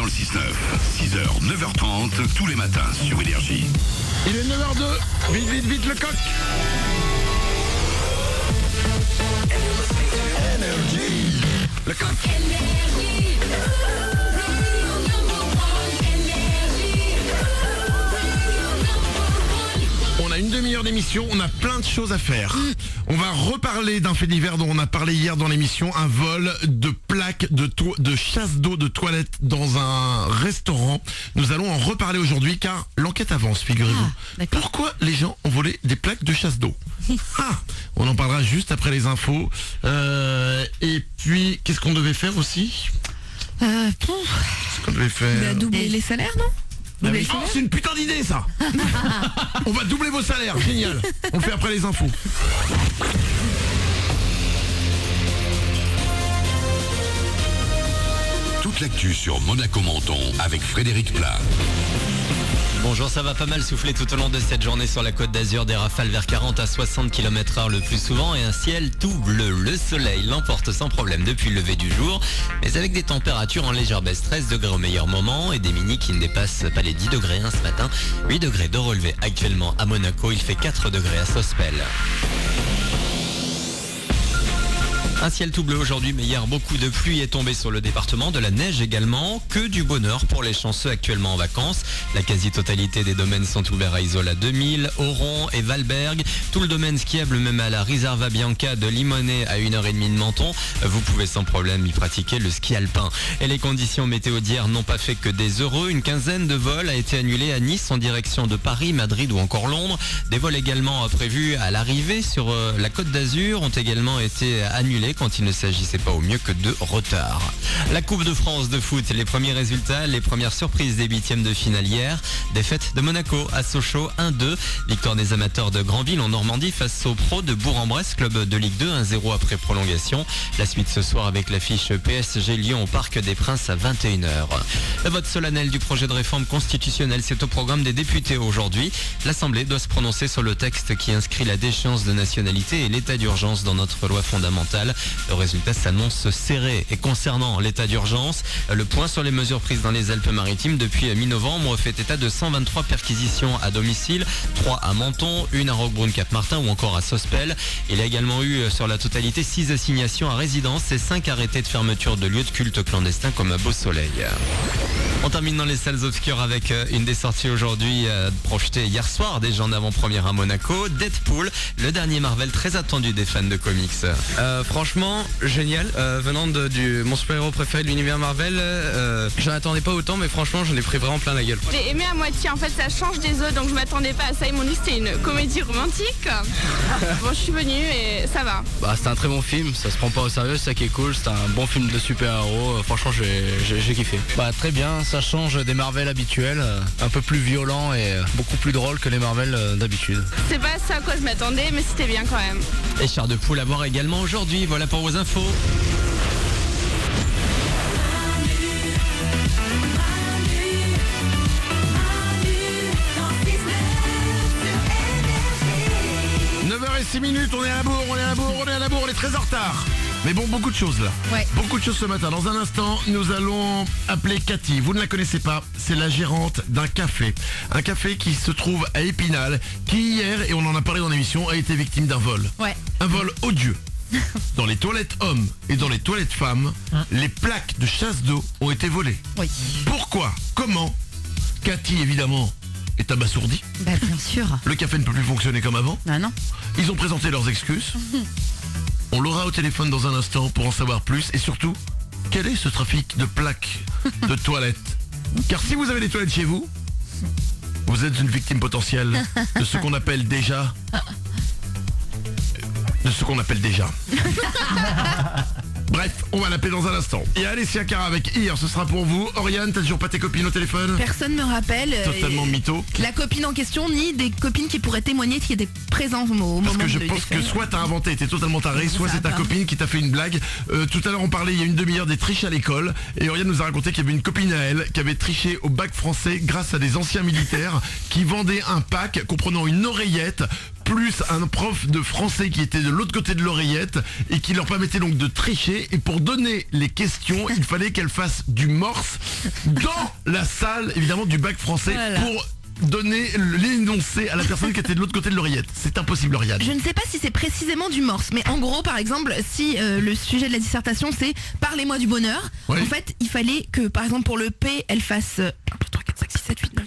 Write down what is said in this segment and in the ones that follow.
dans le 6-9. 6h, 9h30, tous les matins sur Énergie. Il est 9h02. Vite, vite, vite le coq. Énergie. Le coq. On a une demi-heure d'émission, on a plein de choses à faire. On va reparler d'un fait divers dont on a parlé hier dans l'émission, un vol de plaques de chasse d'eau de toilettes dans un restaurant. Nous allons en reparler aujourd'hui car l'enquête avance, figurez-vous. Pourquoi les gens ont volé des plaques de chasse d'eau? On en parlera juste après les infos. Et puis, qu'est-ce qu'on devait faire aussi? Qu'est-ce qu'on devait faire? Doubler les salaires, non? Oh, c'est une putain d'idée ça. On va doubler vos salaires, génial. On le fait après les infos. Toute l'actu sur Monaco-Menton avec Frédéric Plat. Bonjour, ça va pas mal souffler tout au long de cette journée sur la Côte d'Azur, des rafales vers 40 à 60 km/h le plus souvent et un ciel tout bleu. Le soleil l'emporte sans problème depuis le lever du jour, mais avec des températures en légère baisse, 13 degrés au meilleur moment et des mini qui ne dépassent pas les 10 degrés ce matin. 8 degrés de relevé actuellement à Monaco, il fait 4 degrés à Sospel. Un ciel tout bleu aujourd'hui, mais hier beaucoup de pluie est tombée sur le département, de la neige également, que du bonheur pour les chanceux actuellement en vacances. La quasi-totalité des domaines sont ouverts à Isola 2000, Oron et Valberg. Tout le domaine skiable, même à la Riserva Bianca de Limonest à 1h30 de Menton. Vous pouvez sans problème y pratiquer le ski alpin. Et les conditions météo d'hier n'ont pas fait que des heureux. Une quinzaine de vols a été annulée à Nice en direction de Paris, Madrid ou encore Londres. Des vols également prévus à l'arrivée sur la Côte d'Azur ont également été annulés quand il ne s'agissait pas au mieux que de retard. La Coupe de France de foot, les premiers résultats, les premières surprises des huitièmes de finale hier. Défaite de Monaco à Sochaux 1-2. Victoire des amateurs de Granville en Normandie face aux pros de Bourg-en-Bresse, club de Ligue 2, 1-0 après prolongation. La suite ce soir avec l'affiche PSG Lyon au Parc des Princes à 21h. Le vote solennel du projet de réforme constitutionnelle, c'est au programme des députés aujourd'hui. L'Assemblée doit se prononcer sur le texte qui inscrit la déchéance de nationalité et l'état d'urgence dans notre loi fondamentale. Le résultat s'annonce serré. Et concernant l'état d'urgence, le point sur les mesures prises dans les Alpes-Maritimes depuis mi-novembre fait état de 123 perquisitions à domicile, 3 à Menton, 1 à Roquebrune-Cap-Martin ou encore à Sospel. Il y a également eu sur la totalité 6 assignations à résidence et 5 arrêtés de fermeture de lieux de culte clandestins comme à Beau-Soleil. On termine dans les salles obscures avec une des sorties aujourd'hui projetée hier soir, déjà en avant-première à Monaco, Deadpool, le dernier Marvel très attendu des fans de comics. Franchement, génial. Venant de mon super-héros préféré de l'univers Marvel, j'en attendais pas autant, mais franchement, j'en ai pris vraiment plein la gueule. J'ai aimé à moitié, en fait ça change des autres, donc je m'attendais pas à ça. Ils m'ont dit que c'était une comédie romantique. Bon, je suis venue et ça va. C'est un très bon film, ça se prend pas au sérieux, c'est ça qui est cool, c'est un bon film de super-héros, franchement j'ai kiffé. Très bien, ça change des Marvel habituels, un peu plus violent et beaucoup plus drôle que les Marvel d'habitude. C'est pas ça à quoi je m'attendais, mais c'était bien quand même. Et Chair de Poule à voir également aujourd'hui, voilà pour vos infos. Et 6 minutes, on est à la bourre, on est très en retard. Mais bon, beaucoup de choses là. Ouais. Beaucoup de choses ce matin. Dans un instant, nous allons appeler Cathy. Vous ne la connaissez pas, c'est la gérante d'un café. Un café qui se trouve à Épinal, qui hier, et on en a parlé dans l'émission, a été victime d'un vol. Ouais. Un vol odieux. Dans les toilettes hommes et dans les toilettes femmes, les plaques de chasse d'eau ont été volées. Oui. Pourquoi? Comment? Cathy, évidemment, est abasourdie. Bien sûr. Le café ne peut plus fonctionner comme avant. Ah non. Ils ont présenté leurs excuses. On l'aura au téléphone dans un instant pour en savoir plus. Et surtout, quel est ce trafic de plaques de toilettes? Car si vous avez des toilettes chez vous, vous êtes une victime potentielle de ce qu'on appelle déjà... Bref, on va l'appeler dans un instant. Et Alessia Cara avec hier, ce sera pour vous. Oriane, t'as toujours pas tes copines au téléphone? Personne me rappelle. Totalement mytho. La copine en question, ni des copines qui pourraient témoigner qui étaient présentes au moment Parce que je du pense que fait. soit t'as inventé, t'es totalement taré, soit Ça c'est ta va pas. copine qui t'a fait une blague. Tout à l'heure on parlait il y a une demi-heure des triches à l'école. Et Oriane nous a raconté qu'il y avait une copine à elle qui avait triché au bac français grâce à des anciens militaires qui vendaient un pack comprenant une oreillette, plus un prof de français qui était de l'autre côté de l'oreillette et qui leur permettait donc de tricher. Et pour donner les questions, il fallait qu'elles fassent du morse dans la salle, évidemment, du bac français pour donner l'énoncé à la personne qui était de l'autre côté de l'oreillette. C'est impossible, Lauriane. Je ne sais pas si c'est précisément du morse, mais en gros, par exemple, si le sujet de la dissertation c'est parlez-moi du bonheur, en fait, il fallait que, par exemple, pour le P, elle fasse 1, 2, 3, 4, 5, 6, 7, 8, 9,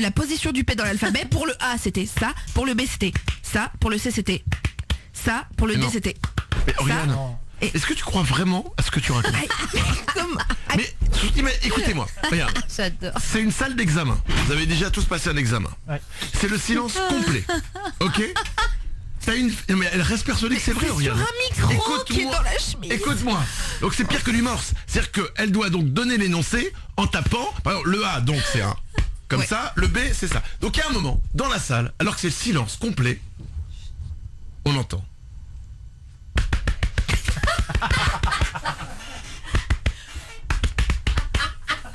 la position du P dans l'alphabet. Pour le A, c'était ça. Pour le B, c'était ça. Pour le C, c'était ça. Pour le D, c'était mais ça. Oriane, est-ce que tu crois vraiment à ce que tu racontes? Mais écoutez-moi, regarde. J'adore. C'est une salle d'examen. Vous avez déjà tous passé un examen. C'est le silence complet. Ok? T'as une... Mais elle reste persuadée que c'est vrai, Oriane. Sur un micro qui est dans la chemise. Écoute-moi. Donc c'est pire que du morse. C'est-à-dire qu'elle doit donc donner l'énoncé en tapant. Par exemple, le A, donc c'est un. Comme ça. Le B, c'est ça. Donc il y a un moment, dans la salle, alors que c'est le silence complet, on entend.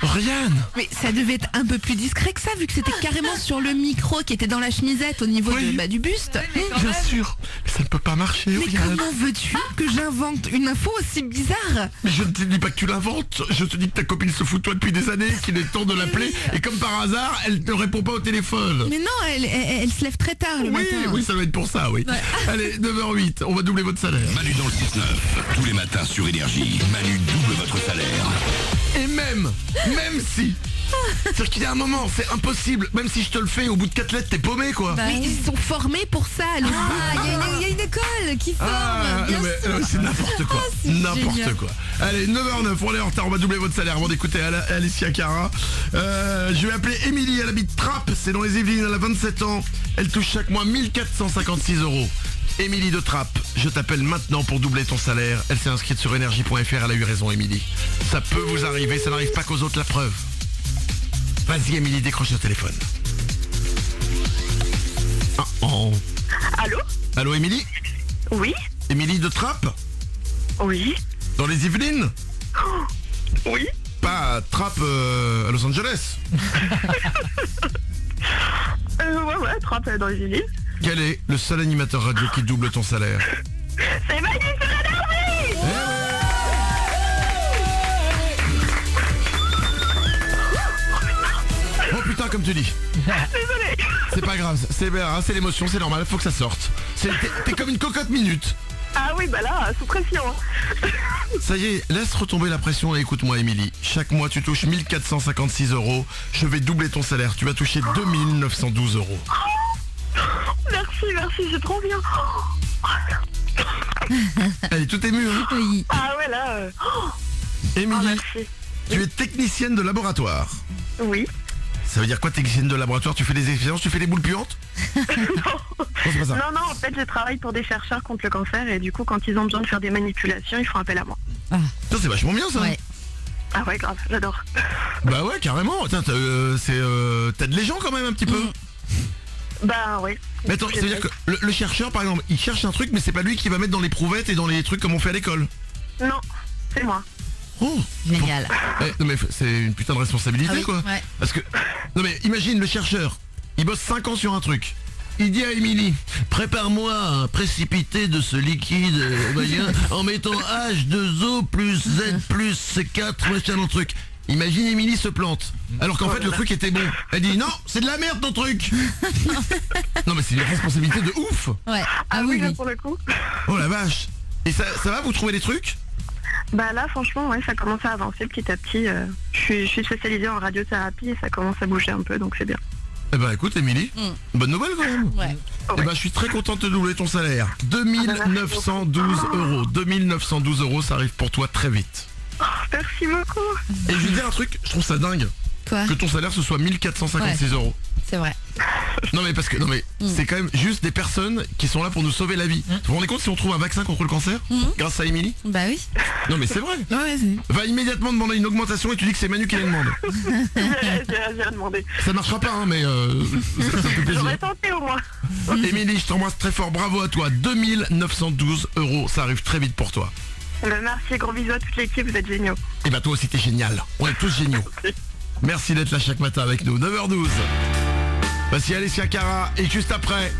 Oriane. Mais ça devait être un peu plus discret que ça, vu que c'était carrément sur le micro qui était dans la chemisette au niveau du buste. Bien sûr, mais ça ne peut pas marcher, Mais Oriane. comment veux-tu que j'invente une info aussi bizarre? Mais je ne te dis pas que tu l'inventes, je te dis que ta copine se fout de toi depuis des années, qu'il est temps de l'appeler, et comme par hasard, elle ne répond pas au téléphone. Mais non, elle se lève très tard le matin. Oui, ça va être pour ça, oui. Allez, 9h08, on va doubler votre salaire. Manu dans le 6-9, tous les matins sur Énergie. Manu double votre salaire. Et même si... C'est-à-dire qu'il y a un moment, c'est impossible. Même si je te le fais, au bout de 4 lettres, t'es paumé, quoi. Mais ils sont formés pour ça. Il y a une école qui forme. Bien sûr. C'est n'importe quoi. C'est N'importe génial. quoi. Allez, 9h09, on est en retard, on va doubler votre salaire avant d'écouter Alicia Cara. Je vais appeler Émilie, elle habite Trappes, c'est dans les Yvelines, elle a 27 ans. Elle touche chaque mois 1456 €. Émilie de Trappes, je t'appelle maintenant pour doubler ton salaire. Elle s'est inscrite sur énergie.fr, elle a eu raison, Émilie. Ça peut vous arriver, ça n'arrive pas qu'aux autres, la preuve. Vas-y, Émilie, décroche le téléphone. Allô? Allô, Émilie? Oui? Émilie de Trappes? Oui? Dans les Yvelines? Oui? Pas Trappes à Los Angeles? Ouais, Trappes dans les Yvelines. Quel est le seul animateur radio qui double ton salaire? C'est Manu sur Énergie! Oh putain, comme tu dis. Désolé. C'est pas grave, c'est l'émotion, c'est normal, faut que ça sorte. T'es comme une cocotte minute. Ah oui, bah là, sous pression. Ça y est, laisse retomber la pression et écoute-moi, Émilie. Chaque mois, tu touches 1456 €. Je vais doubler ton salaire. Tu vas toucher 2912 €. Merci, c'est trop bien. Elle est toute émue, hein? Oui. Ah ouais, là... Émilie, merci. tu es technicienne de laboratoire. Oui. Ça veut dire quoi, technicienne de laboratoire? Tu fais des expériences, tu fais des boules puantes? Non. c'est pas ça. Non, en fait, je travaille pour des chercheurs contre le cancer et du coup, quand ils ont besoin de faire des manipulations, ils font appel à moi. Ça, c'est vachement bien, ça. Ouais. Ah ouais, grave, j'adore. Bah ouais, carrément. Tiens, t'aides les gens quand même un petit peu. Bah ouais. Mais attends, ça veut dire que le chercheur, par exemple, il cherche un truc, mais c'est pas lui qui va mettre dans les prouvettes et dans les trucs comme on fait à l'école. Non, c'est moi. Oh. Génial. Non mais c'est une putain de responsabilité, Ah oui, quoi. ouais. Parce que... Non mais imagine le chercheur, il bosse 5 ans sur un truc. Il dit à Émilie, prépare-moi un précipité de ce liquide moyen en mettant H2O plus Z plus C4 machin dans le truc. Imagine Émilie se plante. Alors qu'en fait le truc était bon. Elle dit non, c'est de la merde ton truc. Non mais c'est une responsabilité de ouf. Ouais. Ah oui, là, pour le coup. Oh la vache. Et ça va, vous trouvez des trucs? Bah là, franchement, ouais, ça commence à avancer petit à petit. Je suis spécialisée en radiothérapie et ça commence à bouger un peu, donc c'est bien. Eh ben écoute Émilie, bonne nouvelle quand même. Ouais. Eh ben je suis très content de te doubler ton salaire. 2912 €. 2912 €, ça arrive pour toi très vite. Oh, merci beaucoup. Et je vais te dire un truc, je trouve ça dingue. Quoi? Que ton salaire ce soit 1456 €. C'est vrai. Non mais parce que c'est quand même juste des personnes qui sont là pour nous sauver la vie. Vous vous rendez compte si on trouve un vaccin contre le cancer grâce à Émilie? Bah oui. Non mais c'est vrai. Ouais, Va immédiatement demander une augmentation et tu dis que c'est Manu qui la demande. J'ai demandé. Ça marchera pas hein, mais ça fait plaisir. J'aurais tenté au moins. Émilie, je t'embrasse très fort, bravo à toi. 2912 €, ça arrive très vite pour toi. Merci, gros bisous à toute l'équipe, vous êtes géniaux. Et bah toi aussi t'es génial. On est tous géniaux. Merci d'être là chaque matin avec nous. 9h12. Voici Alicia Cara et juste après,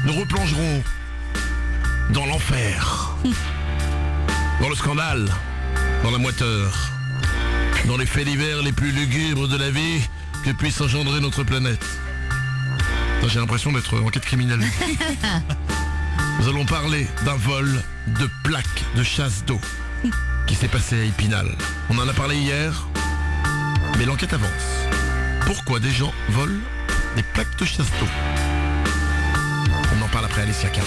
Nous replongerons dans l'enfer, dans le scandale, dans la moiteur, dans les faits divers les plus lugubres de la vie que puisse engendrer notre planète. Putain, j'ai l'impression d'être en enquête criminelle. Nous allons parler d'un vol de plaques de chasse d'eau qui s'est passé à Épinal. On en a parlé hier, mais l'enquête avance. Pourquoi des gens volent des plaques de chasse d'eau? On en parle après Alicia Cara.